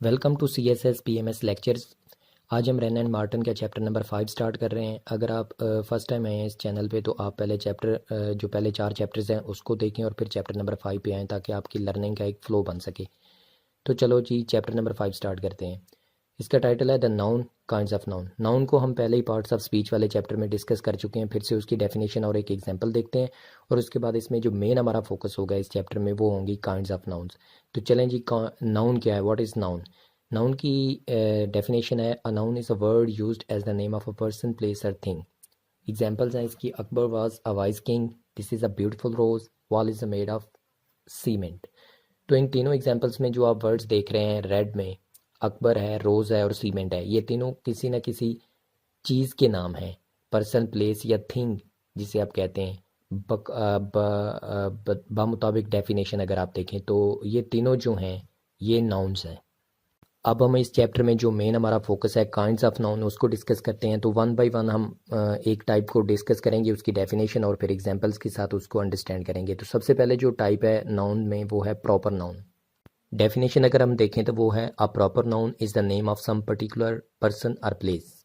Welcome to CSS PMS lectures. आज हम Wren and Martin का चैप्टर नंबर 5 स्टार्ट कर रहे हैं। अगर आप फर्स्ट टाइम आए हैं इस चैनल पे तो आप पहले जो पहले 4 चैप्टर्स हैं उसको देखें और फिर चैप्टर नंबर 5 पे आएँ ताकि आपकी लर्निंग का एक फ़्लो बन सके। तो चलो जी चैप्टर नंबर 5 स्टार्ट करते हैं। इसका टाइटल है the noun kinds of noun. Noun को हम पहले ही पार्ट्स ऑफ स्पीच वाले चैप्टर में डिस्कस कर चुके हैं। फिर से उसकी डेफिनेशन और एक एग्जांपल देखते हैं और उसके बाद इसमें जो मेन हमारा फोकस होगा इस चैप्टर में वो होंगी काइंड्स ऑफ नाउन्स। तो चलें जी, नाउन क्या है, व्हाट इज़ नाउन। नाउन की डेफिनेशन है a noun is a word used as the name of a person, place और थिंग। एग्जांपल्स हैं इसकी, Akbar was a wise king, this is a beautiful rose, wall is made of cement. तो इन तीनों examples में जो आप वर्ड्स देख रहे हैं रेड में, अकबर है, रोज़ है और सीमेंट है, ये तीनों किसी न किसी चीज़ के नाम हैं, पर्सन, प्लेस या थिंग जिसे आप कहते हैं। मुताबिक डेफिनेशन अगर आप देखें तो ये तीनों जो हैं ये नाउन्स हैं। अब हम इस चैप्टर में जो मेन हमारा फोकस है काइंड्स ऑफ नाउन उसको डिस्कस करते हैं। तो वन बाय वन हम एक टाइप को डिस्कस करेंगे, उसकी डेफिनेशन और फिर एग्जांपल्स के साथ उसको अंडरस्टैंड करेंगे। तो सबसे पहले जो टाइप है नाउन में वो है प्रॉपर नाउन। डेफिनेशन अगर हम देखें तो वो है a proper noun is the name of some particular person और प्लेस।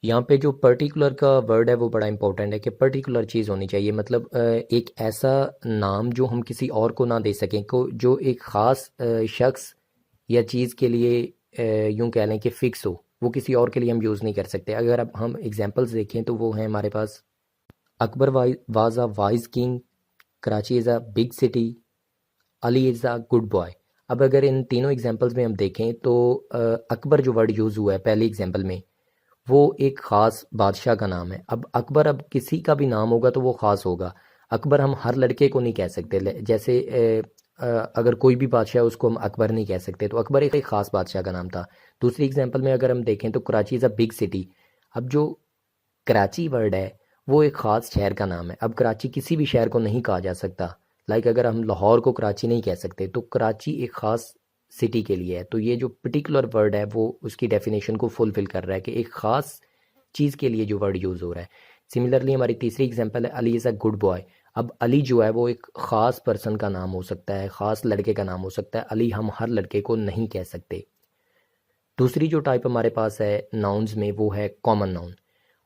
यहाँ पे जो पर्टिकुलर का वर्ड है वो बड़ा इंपॉर्टेंट है कि पर्टिकुलर चीज़ होनी चाहिए, मतलब एक ऐसा नाम जो हम किसी और को ना दे सकें, को जो एक ख़ास शख्स या चीज़ के लिए यूं कह लें कि फ़िक्स हो, वो किसी और के लिए हम यूज़ नहीं कर सकते। अगर अब हम एग्जांपल्स देखें तो वो हैं हमारे पास, Akbar was a wise king, Karachi is a big city, Ali is a good boy. अब अगर इन तीनों एग्जांपल्स में हम देखें तो अकबर जो वर्ड यूज़ हुआ है पहले एग्जांपल में वो एक ख़ास बादशाह का नाम है। अब अकबर, अब किसी का भी नाम होगा तो वो ख़ास होगा। अकबर हम हर लड़के को नहीं कह सकते, जैसे अगर कोई भी बादशाह है उसको हम अकबर नहीं कह सकते, तो अकबर एक ख़ास बादशाह का नाम था। दूसरी एग्जांपल में अगर हम देखें तो Karachi is a big city. अब जो कराची वर्ड है वो एक ख़ास शहर का नाम है। अब कराची किसी भी शहर को नहीं कहा जा सकता, लाइक अगर हम लाहौर को कराची नहीं कह सकते, तो कराची एक ख़ास सिटी के लिए है। तो ये जो पर्टिकुलर वर्ड है वो उसकी डेफिनेशन को फुलफिल कर रहा है कि एक ख़ास चीज़ के लिए जो वर्ड यूज़ हो रहा है। सिमिलरली हमारी तीसरी एग्जांपल है Ali is a good boy. अब अली जो है वो एक ख़ास पर्सन का नाम हो सकता है, ख़ास लड़के का नाम हो सकता है। अली हम हर लड़के को नहीं कह सकते। दूसरी जो टाइप हमारे पास है नाउन्स में वो है common noun.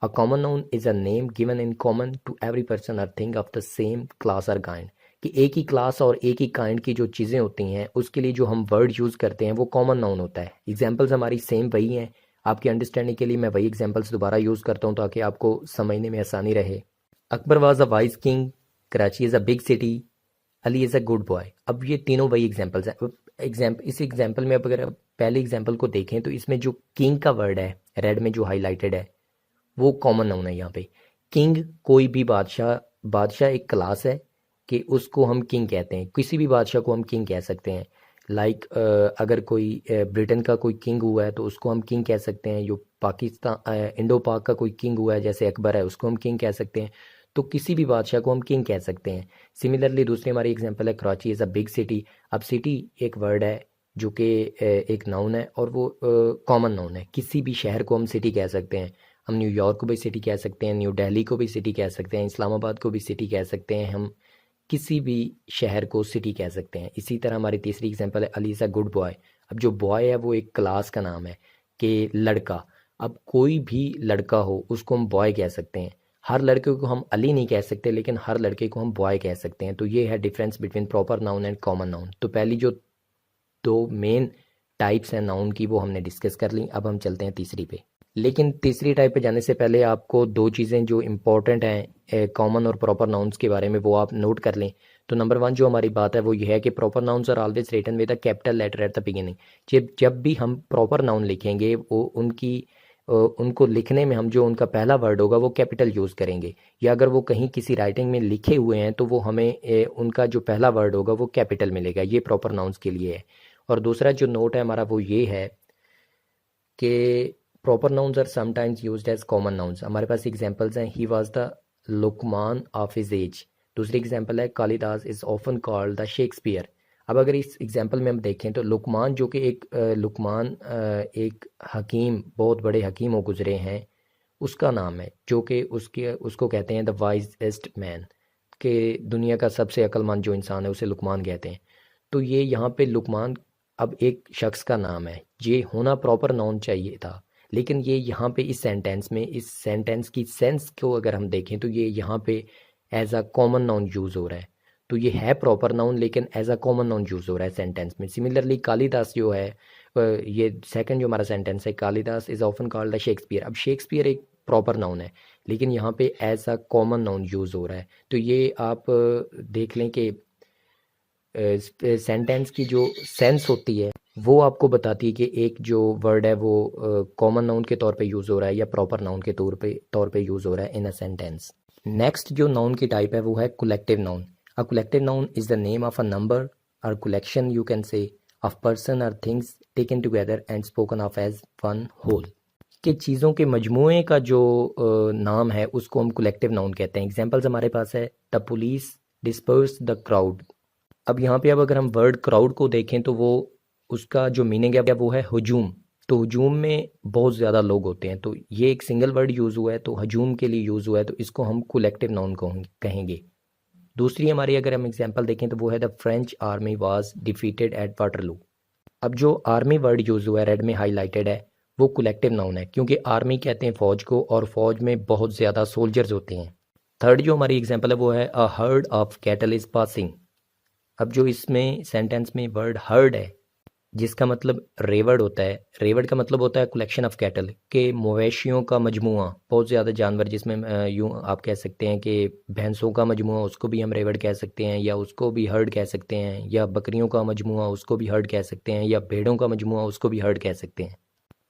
A common noun is a name given in common to every person और thing of the same class और काइंड। कि एक ही क्लास और एक ही काइंड की जो चीज़ें होती हैं उसके लिए जो हम वर्ड यूज़ करते हैं वो कॉमन नाउन होता है। एग्जाम्पल्स हमारी सेम वही हैं। आपकी अंडरस्टैंडिंग के लिए मैं वही एग्जाम्पल्स दोबारा यूज़ करता हूँ ताकि आपको समझने में आसानी रहे। Akbar was a wise king, Karachi is a big city, Ali is a good boy. अब ये तीनों वही एग्जाम्पल्स हैं। इस एग्जाम्पल में अब अगर आप पहले एग्जाम्पल को देखें तो इसमें जो किंग का वर्ड है रेड में जो हाईलाइटेड है वो कॉमन नाउन है। यहाँ पे किंग कोई भी बादशाह, बादशाह एक क्लास है कि उसको हम किंग कहते हैं, किसी भी बादशाह को हम किंग कह सकते हैं। लाइक अगर कोई ब्रिटेन का कोई किंग हुआ है तो उसको हम किंग कह सकते हैं। जो पाकिस्तान इंडो पाक का कोई किंग हुआ है जैसे अकबर है उसको हम किंग कह सकते हैं। तो किसी भी बादशाह को हम किंग कह सकते हैं। सिमिलरली दूसरी हमारी एग्जांपल है Karachi is a big city. अब सिटी एक वर्ड है जो कि एक नाउन है और वो कॉमन नाउन है। किसी भी शहर को हम सिटी कह सकते हैं। हम न्यूयॉर्क को भी सिटी कह सकते हैं, न्यू दिल्ली को भी सिटी कह सकते हैं, इस्लामाबाद को भी सिटी कह सकते हैं। हम किसी भी शहर को सिटी कह सकते हैं। इसी तरह हमारी तीसरी एग्जांपल है Ali is a good boy. अब जो बॉय है वो एक क्लास का नाम है कि लड़का। अब कोई भी लड़का हो उसको हम बॉय कह सकते हैं। हर लड़के को हम अली नहीं कह सकते लेकिन हर लड़के को हम बॉय कह सकते हैं। तो ये है difference between proper noun and common noun. तो पहली जो दो मेन टाइप्स हैं नाउन की वो हमने डिस्कस कर ली। अब हम चलते हैं तीसरी पे। लेकिन तीसरी टाइप पे जाने से पहले आपको दो चीज़ें जो इम्पोर्टेंट हैं कॉमन और प्रॉपर नाउन्स के बारे में वो आप नोट कर लें। तो नंबर वन जो हमारी बात है वो ये है कि proper nouns are always written with a capital letter at the beginning. जब भी हम प्रॉपर नाउन लिखेंगे वो उनको लिखने में हम जो उनका पहला वर्ड होगा वो कैपिटल यूज़ करेंगे, या अगर वो कहीं किसी राइटिंग में लिखे हुए हैं तो वो हमें उनका जो पहला वर्ड होगा वो कैपिटल मिलेगा। ये प्रॉपर नाउन्स के लिए है। और दूसरा जो नोट है हमारा वो ये है कि proper nouns are sometimes used as common nouns. हमारे पास एग्जांपल्स हैं, he was the Luqman of his age. दूसरी एग्जांपल है Kalidas is often called the Shakespeare. अब अगर इस एग्जांपल में हम देखें तो लुकमान जो कि एक हकीम, बहुत बड़े हकीम हो गुजरे हैं, उसका नाम है जो कि उसको कहते हैं द वाइजेस्ट मैन, के दुनिया का सबसे अक्लमंद जो इंसान है उसे लुकमान कहते हैं। तो ये यहाँ पे लुकमान अब एक शख्स का नाम है ये होना प्रॉपर नाउन चाहिए था, लेकिन ये यहाँ पे इस सेंटेंस में, इस सेंटेंस की सेंस को अगर हम देखें तो ये यहाँ पे as a common noun use हो रहा है। तो ये है प्रॉपर नाउन लेकिन as a common noun use हो रहा है सेंटेंस में। सिमिलरली कालिदास जो है, ये सेकंड जो हमारा सेंटेंस है, Kalidas is often called the Shakespeare. अब शेक्सपियर एक प्रॉपर नाउन है लेकिन यहाँ पे as a common noun use हो रहा है। तो ये आप देख लें कि सेंटेंस की जो सेंस होती है वो आपको बताती है कि एक जो वर्ड है वो कॉमन नाउन के तौर पे यूज़ हो रहा है या प्रॉपर नाउन के तौर पे यूज़ हो रहा है इन अ सेंटेंस। नेक्स्ट जो नाउन की टाइप है वो है collective noun. A collective noun is the name of a number और collection you can say of person और things taken together and spoken of as one whole. कि चीज़ों के मजमूए का जो नाम है उसको हम कलेक्टिव नाउन कहते हैं। एग्जाम्पल्स हमारे पास है the police disperse the crowd. अब यहाँ पे अब अगर हम वर्ड क्राउड को देखें तो वो उसका जो मीनिंग है वो है हजूम। तो हजूम में बहुत ज़्यादा लोग होते हैं, तो ये एक सिंगल वर्ड यूज़ हुआ है तो हजूम के लिए यूज़ हुआ है, तो इसको हम कलेक्टिव नाउन कहेंगे। दूसरी हमारी अगर हम एग्जांपल देखें तो वो है the French army was defeated at Waterloo. अब जो आर्मी वर्ड यूज़ हुआ है रेड में हाईलाइटेड है वो कलेक्टिव नाउन है, क्योंकि आर्मी कहते हैं फ़ौज को और फ़ौज में बहुत ज़्यादा सोल्जर्स होते हैं। थर्ड जो हमारी एग्जांपल है वो है a herd of cattle is passing. अब जो इसमें सेंटेंस में वर्ड हर्ड है जिसका मतलब रेवड़ होता है, रेवड़ का मतलब होता है कलेक्शन ऑफ कैटल, के मवेशियों का मजमुआ, बहुत ज़्यादा जानवर जिसमें यूँ आप कह सकते हैं कि भैंसों का मजमुआ उसको भी हम रेवड़ कह सकते हैं या उसको भी हर्ड कह सकते हैं, या बकरियों का मजमुआ उसको भी हर्ड कह सकते हैं, या भेड़ों का मजमुआ उसको भी हर्ड कह सकते हैं।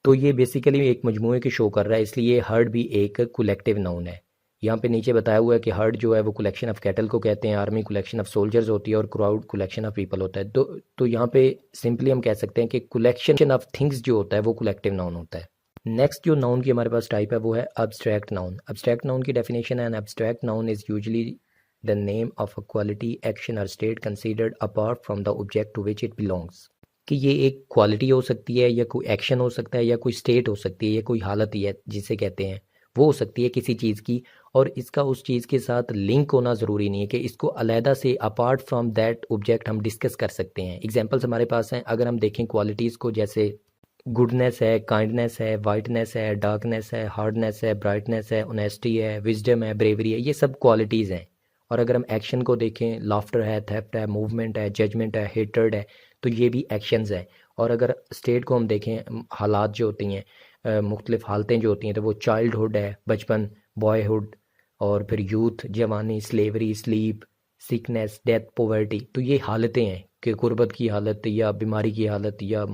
तो ये बेसिकली एक मजमूए की शो कर रहा है, इसलिए हर्ड भी एक कलेक्टिव नाउन है। यहाँ पे नीचे बताया हुआ है कि हर्ड जो है वो कलेक्शन ऑफ कैटल को कहते हैं, आर्मी कलेक्शन ऑफ सोल्जर्स होती है और क्राउड कलेक्शन ऑफ पीपल होता है। तो यहाँ पे सिंपली हम कह सकते हैं कि कलेक्शन ऑफ थिंग्स जो होता है वो कलेक्टिव नाउन होता है। नेक्स्ट जो नाउन की हमारे पास टाइप है वो है अब्स्ट्रैक्ट नाउन। अब्स्ट्रैक्ट नाउन की डेफिनेशन है, an abstract noun is usually the name of a quality, action और state considered apart from the object to which it belongs. कि ये एक क्वालिटी हो सकती है या कोई एक्शन हो सकता है या कोई स्टेट हो सकती है या कोई हालत ही है जिसे कहते हैं, वो हो सकती है किसी चीज़ की, और इसका उस चीज़ के साथ लिंक होना ज़रूरी नहीं है कि इसको अलहदा से अपार्ट फ्रॉम दैट ऑब्जेक्ट हम डिस्कस कर सकते हैं। एग्जांपल्स हमारे पास हैं, अगर हम देखें क्वालिटीज़ को, जैसे गुडनेस है, काइंडनेस है, वाइटनेस है, डार्कनेस है, हार्डनेस है, ब्राइटनेस है, ऑनेस्टी है, विजडम है, ब्रेवरी है, ये सब क्वालिटीज़ हैं। और अगर हम एक्शन को देखें, लाफ्टर है, थेफ्ट है, मूवमेंट है, जजमेंट है, हेटर्ड है, तो ये भी एक्शंस हैं। और अगर स्टेट को हम देखें, हालात जो होती हैं, मुख्तलिफ हालतें जो होती हैं, तो वो चाइल्डहुड है, बचपन, बॉयहुड, और फिर यूथ, जवानी, slavery, sleep, sickness, death, poverty, तो ये हालतें हैं कि गुर्बत की हालत या बीमारी की हालत या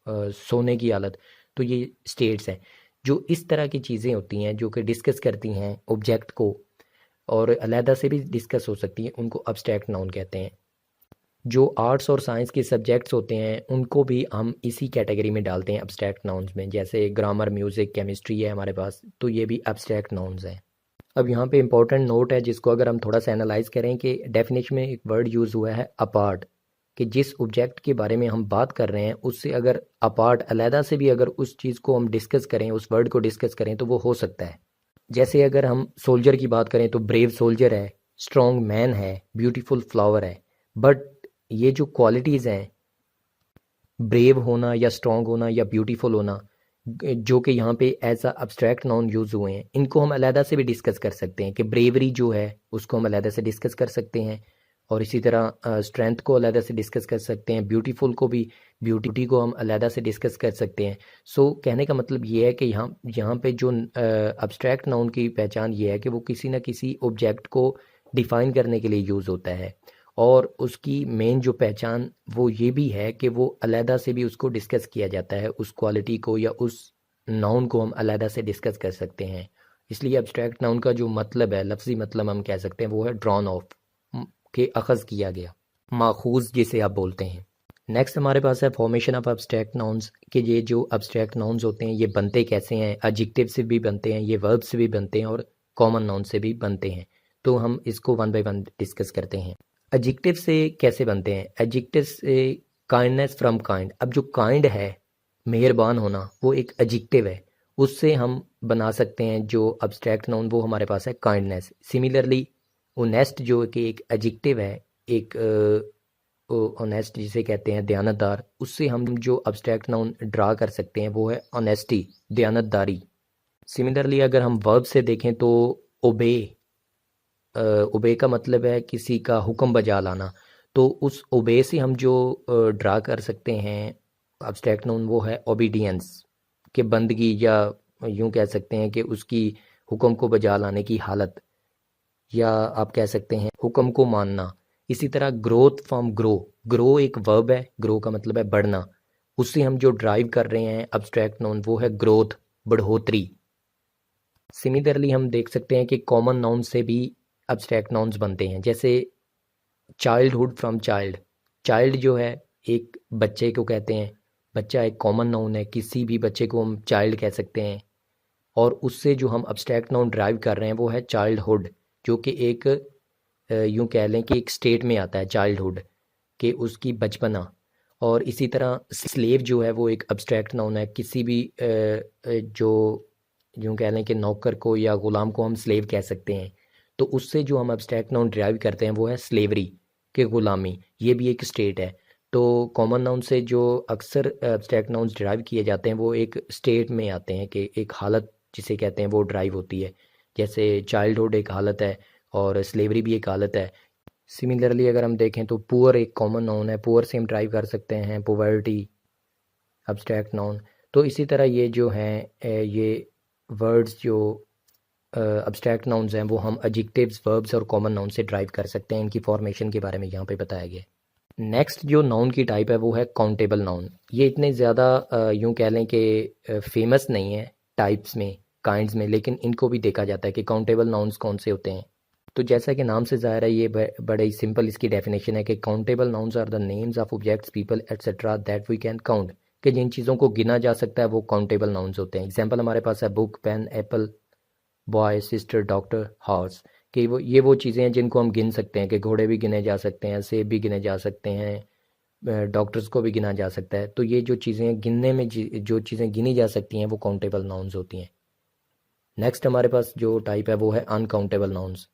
सोने की हालत, तो ये स्टेट्स हैं। जो इस तरह की चीज़ें होती हैं जो कि डिस्कस करती हैं ऑब्जेक्ट को और अलहदा से भी डिस्कस हो सकती हैं, उनको अब्स्ट्रैक्ट नाउन कहते हैं। जो आर्ट्स और साइंस के सब्जेक्ट्स होते हैं उनको भी हम इसी कैटेगरी में डालते हैं अब्स्ट्रैक्ट नाउन्स में, जैसे ग्रामर, म्यूज़िक, केमिस्ट्री है हमारे पास, तो ये भी अब्स्ट्रैक्ट नाउन्स हैं। अब यहाँ पे इंपॉर्टेंट नोट है जिसको अगर हम थोड़ा सा एनालाइज करें कि डेफिनेशन में एक वर्ड यूज़ हुआ है अपार्ट, कि जिस ऑब्जेक्ट के बारे में हम बात कर रहे हैं उससे अगर अपार्ट अलहदा से भी अगर उस चीज़ को हम डिस्कस करें, उस वर्ड को डिस्कस करें, तो वो हो सकता है। जैसे अगर हम सोल्जर की बात करें तो ब्रेव सोल्जर है, स्ट्रॉन्ग मैन है, ब्यूटीफुल फ्लावर है। बट ये जो क्वालिटीज़ हैं, ब्रेव होना या स्ट्रॉन्ग होना या ब्यूटीफुल होना, जो कि यहाँ पे as a abstract noun use हुए हैं, इनको हम अलहदा से भी डिस्कस कर सकते हैं कि ब्रेवरी जो है उसको हम अलहदा से डिस्कस कर सकते हैं, और इसी तरह स्ट्रेंथ को अलहदा से डिस्कस कर सकते हैं, ब्यूटीफुल को भी, ब्यूटी को हम अलहदा से डिस्कस कर सकते हैं। सो कहने का मतलब ये है कि यहाँ यहाँ पे जो अब्स्ट्रैक्ट नाउन की पहचान ये है कि वो किसी न किसी ऑब्जेक्ट को डिफ़ाइन करने के लिए यूज़ होता है, और उसकी मेन जो पहचान वो ये भी है कि वो अलहदा से भी उसको डिस्कस किया जाता है, उस क्वालिटी को या उस नाउन को हम अलहदा से डिस्कस कर सकते हैं। इसलिए अब्स्ट्रैक्ट नाउन का जो मतलब है, लफ्ज़ी मतलब हम कह सकते हैं, वो है ड्रॉन ऑफ, के अखज़ किया गया, माखूज जिसे आप बोलते हैं। नेक्स्ट हमारे पास है फॉर्मेशन ऑफ अब्स्ट्रैक्ट नाउन्स, कि ये जो अब्स्ट्रैक्ट नाउन्स होते हैं ये बनते कैसे हैं। एडजेक्टिव से भी बनते हैं, ये वर्ब से भी बनते हैं, और कॉमन नाउन से भी बनते हैं। तो हम इसको वन बाय वन डिस्कस करते हैं। एडजेक्टिव से कैसे बनते हैं। एडजेक्टिव से काइंडनेस फ्रॉम काइंड। अब जो काइंड है, मेहरबान होना, वो एक एडजेक्टिव है, उससे हम बना सकते हैं जो अब्स्ट्रैक्ट नाउन, वो हमारे पास है काइंडनेस। सिमिलरली ऑनेस्ट जो कि एक एडजेक्टिव है, एक ऑनेस्ट जिसे कहते हैं दयानतदार, उससे हम जो अब्स्ट्रैक्ट नाउन ड्रा कर सकते हैं वो है ऑनेस्टी, दयानतदारी। सिमिलरली अगर हम वर्ब से देखें तो ओबे, ओबे का मतलब है किसी का हुक्म बजा लाना, तो उस ओबे से हम जो ड्रा कर सकते हैं अब्स्ट्रैक्ट नाउन वो है ओबीडियंस, के बंदगी, या यूं कह सकते हैं कि उसकी हुक्म को बजा लाने की हालत, या आप कह सकते हैं हुक्म को मानना। इसी तरह ग्रोथ फ्रॉम ग्रो, ग्रो एक वर्ब है, ग्रो का मतलब है बढ़ना, उससे हम जो ड्राइव कर रहे हैं अब्स्ट्रैक्ट नाउन वो है ग्रोथ, बढ़ोतरी। सिमिलरली हम देख सकते हैं कि कॉमन नाउन से भी अब्स्ट्रैक्ट नाउन्स बनते हैं, जैसे चाइल्डहुड फ्रॉम चाइल्ड, चाइल्ड जो है एक बच्चे को कहते हैं, बच्चा एक कॉमन नाउन है, किसी भी बच्चे को हम चाइल्ड कह सकते हैं। और उससे जो हम अब्स्ट्रैक्ट नाउन ड्राइव कर रहे हैं वो है चाइल्डहुड, जो कि एक यूं कह लें कि एक स्टेट में आता है चाइल्डहुड, कि उसकी बचपना। और इसी तरह स्लेव जो है वो एक अब्स्ट्रैक्ट नाउन है, किसी भी जो यूं कह लें कि नौकर को या गुलाम को हम स्लेव कह सकते हैं, तो उससे जो हम अब्स्ट्रैक्ट नाउन ड्राइव करते हैं वो है स्लेवरी, के गुलामी, ये भी एक स्टेट है। तो कॉमन नाउन से जो अक्सर अब्स्ट्रैक्ट नाउन्स ड्राइव किए जाते हैं वो एक स्टेट में आते हैं, कि एक हालत जिसे कहते हैं वो ड्राइव होती है, जैसे चाइल्डहुड एक हालत है और स्लेवरी भी एक हालत है। सिमिलरली अगर हम देखें तो पुअर एक कॉमन नाउन है, पुअर से हम ड्राइव कर सकते हैं पोवर्टी, अब्स्ट्रैक्ट नाउन। तो इसी तरह ये जो हैं ये वर्ड्स जो अब्स्ट्रैक्ट नाउन्स हैं वो हम एडजेक्टिव्स, वर्ब्स और कॉमन नाउन से ड्राइव कर सकते हैं। इनकी फॉर्मेशन के बारे में यहाँ पे बताया गया है। नेक्स्ट जो नाउन की टाइप है वो है काउंटेबल नाउन। ये इतने ज़्यादा यूँ कह लें कि फेमस नहीं है टाइप्स में, काइंड्स में, लेकिन इनको भी देखा जाता है कि काउंटेबल नाउन्स कौन से होते हैं। तो जैसा कि नाम से ज़ाहिर है, ये बड़े ही सिंपल इसकी डेफिनेशन है कि countable nouns are the names of objects, people etcetera that we can count, कि जिन चीज़ों को गिना जा सकता है वो काउंटेबल नाउन्स होते हैं। एग्जाम्पल हमारे पास है book, pen, apple, boy, sister, doctor, horse, कि वो चीज़ें हैं जिनको हम गिन सकते हैं, कि घोड़े भी गिने जा सकते हैं, सेब भी गिने जा सकते हैं, डॉक्टर्स को भी गिना जा सकता है। तो ये जो चीज़ें गिनने में जो चीज़ें गिनी जा सकती हैं वो काउंटेबल नाउन्स होती हैं। नेक्स्ट हमारे पास जो टाइप है वो है अनकाउंटेबल नाउन्स।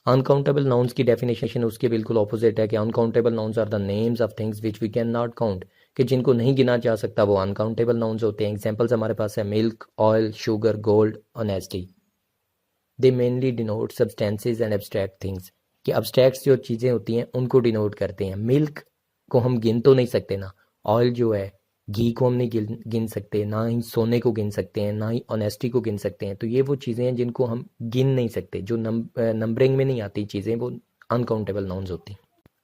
अनकाउंटेबल नाउन्स की डेफिनेशन उसके बिल्कुल ऑपोजिट है, कि uncountable nouns are the names of things which we can not count, कि जिनको नहीं गिना जा सकता वो अनकाउंटेबल नाउन्स होते हैं। एग्जाम्पल्स हमारे पास है milk, oil, sugar, gold, honesty. They mainly denote substances and abstract things, कि अब्स्ट्रैक्ट जो चीज़ें होती हैं उनको डिनोट करते हैं। मिल्क को हम गिन तो नहीं सकते ना, ऑयल जो है, घी को हम नहीं गिन सकते, ना ही सोने को गिन सकते हैं, ना ही ऑनेस्टी को गिन सकते हैं। तो ये वो चीज़ें हैं जिनको हम गिन नहीं सकते, जो नंबरिंग में नहीं आती चीज़ें, वो अनकाउंटेबल नाउन्स होती हैं।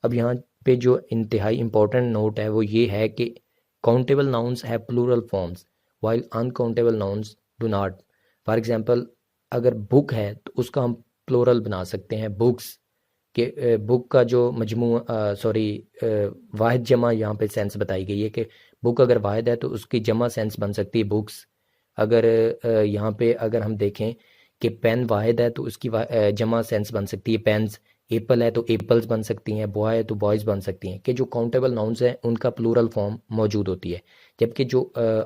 अब यहाँ पे जो इंतहाई इंपॉर्टेंट नोट है वो ये है कि countable nouns have plural forms while uncountable nouns do not. For example अगर बुक है तो उसका हम प्लूरल बना सकते हैं बुक्स, के बुक का जो वाहिद जमा यहाँ पे सेंस बताई गई है, कि बुक अगर वाहिद है तो उसकी जमा सेंस बन सकती है बुक्स। अगर यहाँ पे अगर हम देखें कि पेन वाहिद है तो उसकी जमा सेंस बन सकती है पेन्स। एप्पल है तो एप्पल्स बन सकती हैं, बॉय है तो बॉयज़ बन सकती हैं, कि जो काउंटेबल नाउन्स हैं उनका प्लूरल फॉर्म मौजूद होती है। जबकि जो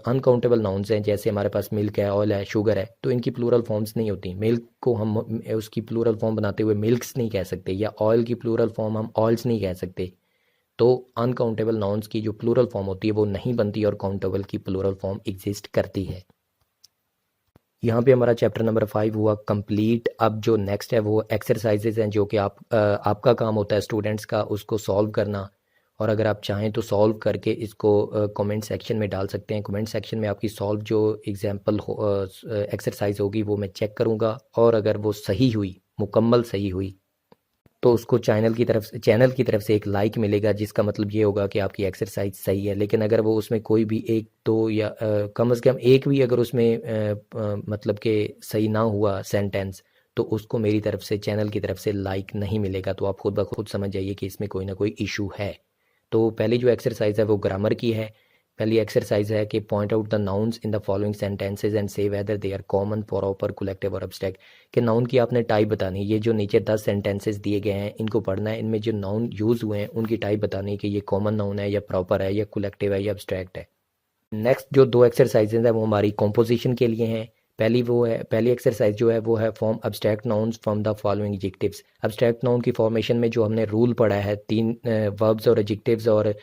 अनकाउंटेबल नाउन्स हैं, जैसे हमारे पास मिल्क है, ऑयल है, शुगर है, तो इनकी प्लूरल फॉर्म्स नहीं होती। मिल्क को हम उसकी प्लूरल फॉर्म बनाते हुए मिल्क्स नहीं कह सकते, या ऑयल की प्लूरल फॉर्म हम ऑयल्स नहीं कह सकते। तो अनकाउंटेबल नाउन्स की जो प्लूरल फॉर्म होती है वो नहीं बनती, और काउंटेबल की प्लूरल फॉर्म एग्जिस्ट करती है। यहाँ पे हमारा चैप्टर नंबर 5 हुआ कंप्लीट। अब जो नेक्स्ट है वो एक्सरसाइजेज हैं, जो कि आपका काम होता है स्टूडेंट्स का उसको सॉल्व करना। और अगर आप चाहें तो सॉल्व करके इसको कमेंट सेक्शन में डाल सकते हैं। कमेंट सेक्शन में आपकी सॉल्व जो एग्जांपल एक्सरसाइज होगी वो मैं चेक करूँगा, और अगर वो सही हुई, मुकम्मल सही हुई, तो उसको चैनल की तरफ से एक लाइक मिलेगा, जिसका मतलब ये होगा कि आपकी एक्सरसाइज सही है। लेकिन अगर वो उसमें कोई भी एक दो या कम से कम एक भी अगर उसमें मतलब कि सही ना हुआ सेंटेंस, तो उसको मेरी तरफ से, चैनल की तरफ से लाइक नहीं मिलेगा। तो आप खुद ब खुद समझ जाइए कि इसमें कोई ना कोई इशू है। तो पहली जो एक्सरसाइज है वो ग्रामर की है। पहली एक्सरसाइज है कि point out the nouns in the following sentences and say whether they are common, proper, collective और एब्स्ट्रैक्ट। कि नाउन की आपने टाइप बतानी है। ये जो नीचे 10 सेंटेंसेस दिए गए हैं इनको पढ़ना है, इनमें जो नाउन यूज़ हुए हैं उनकी टाइप बतानी है कि ये कॉमन नाउन है, या प्रॉपर है, या कलेक्टिव है, या एब्स्ट्रैक्ट है। नेक्स्ट जो 2 एक्सरसाइजेज हैं वो हमारी कॉम्पोजिशन के लिए हैं। पहली एक्सरसाइज जो है वो है form abstract nouns from the following adjectives. Abstract noun की फॉर्मेशन में जो हमने रूल पढ़ा है, 3 वर्ब्स और एडजेक्टिव्स और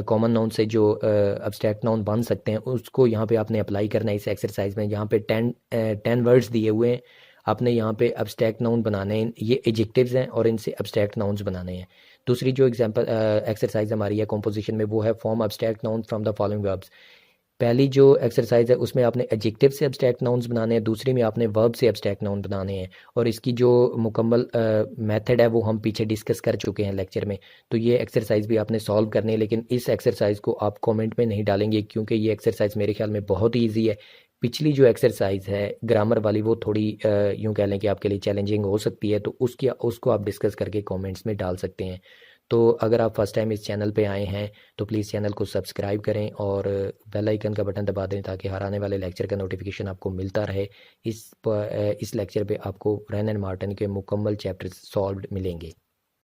कॉमन नाउन से जो अब्स्ट्रैक्ट नाउन बन सकते हैं, उसको यहाँ पे आपने अप्लाई करना है इस एक्सरसाइज में। यहाँ पे 10 वर्ड्स दिए हुए हैं, आपने यहाँ पे अब्स्ट्रैक्ट नाउन बनाने हैं, ये एडजेक्टिव्स हैं और इनसे अब्स्ट्रैक्ट नाउन्स बनाने हैं। दूसरी जो एग्जांपल एक्सरसाइज हमारी है कॉम्पोजिशन में, वो है form abstract noun from the following verbs. पहली जो एक्सरसाइज है उसमें आपने एडजेक्टिव से अब्स्ट्रैक्ट नाउन्स बनाने हैं, दूसरी में आपने वर्ब से अब्स्ट्रैक्ट नाउन बनाने हैं, और इसकी जो मुकम्मल मेथड है वो हम पीछे डिस्कस कर चुके हैं लेक्चर में। तो ये एक्सरसाइज भी आपने सॉल्व करनी है, लेकिन इस एक्सरसाइज को आप कमेंट में नहीं डालेंगे क्योंकि ये एक्सरसाइज मेरे ख्याल में बहुत ही ईजी है। पिछली जो एक्सरसाइज है ग्रामर वाली वो थोड़ी यूँ कह लें कि आपके लिए चैलेंजिंग हो सकती है, तो उसको आप डिस्कस करके कमेंट्स में डाल सकते हैं। तो अगर आप फर्स्ट टाइम इस चैनल पे आए हैं तो प्लीज़ चैनल को सब्सक्राइब करें और बेल आइकन का बटन दबा दें ताकि हर आने वाले लेक्चर का नोटिफिकेशन आपको मिलता रहे। इस लेक्चर पे आपको रैन एंड मार्टिन के मुकम्मल चैप्टर्स सॉल्व्ड मिलेंगे।